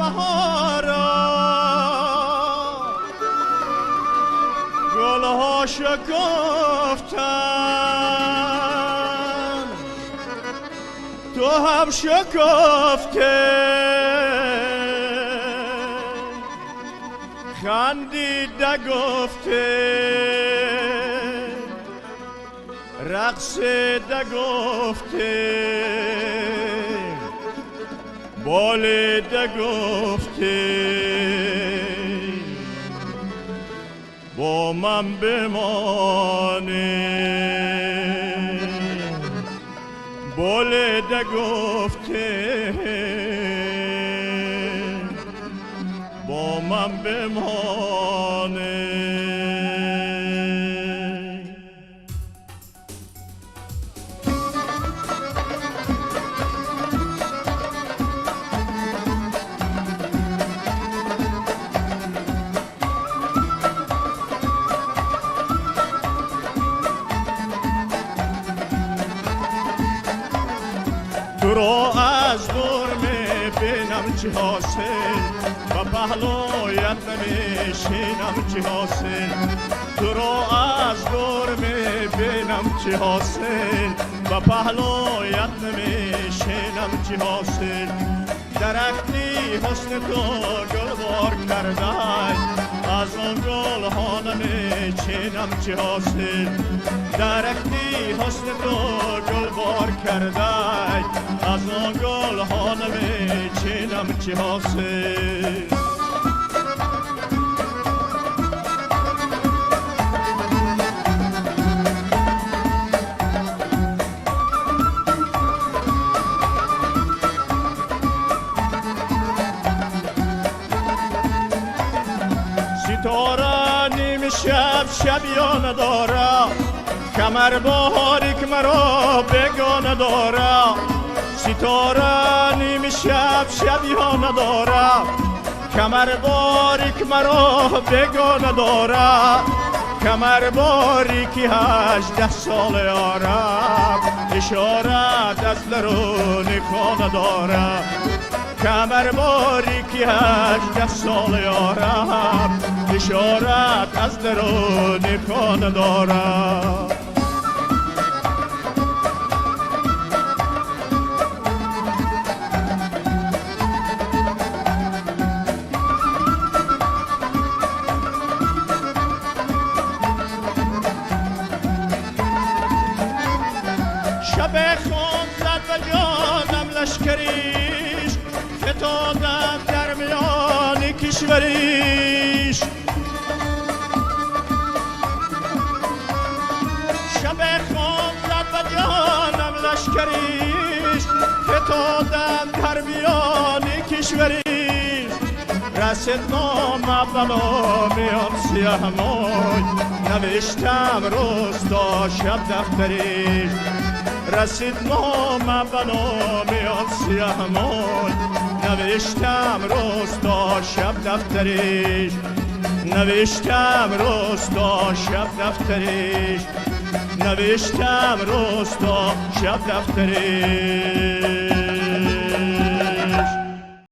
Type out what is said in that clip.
بهارا گلها شکفتن تو هم شکفته خندیده گفته رقصیده گفته بالیده گفته با من بمانی بالیده گفته با من بمانی تو رو از دور میبینم چی حاصل و پهلویت نمیشینم چی حاصل تو رو از دور میبینم چی حاصل و پهلویت نمیشینم چی حاصل درختی حسن تو گل بار کرده از اون گل ها نمیچینم چی حاصل درختی حسن تو گل بار کرده از اون گل ها نمیچینم چی حاصل ستاره نیم شب شبیانه داره کمر باریک مرا بگانه داره ستاره نیم شب شبیانه داره کمر باریک مرا بگانه داره کمر باریکی 18 سال یارم اشارت از درون خانه داره کمر باریکی 18 سال یارم اشارت از درون خانه دارم شب خون زد و جانم لشکریش فتادم در میان کشوریش شب خون زد و جانم لشکریش فتادم در میان کشوریش رسید نام بلا میان سیاه موی نوشتم روستا شب دفتریش رسید نام بلا میان سیاه موی نوشتم روستا شب دفتریش نوشتم روستا شب دفتریش نوشتم روستا شب دفتریش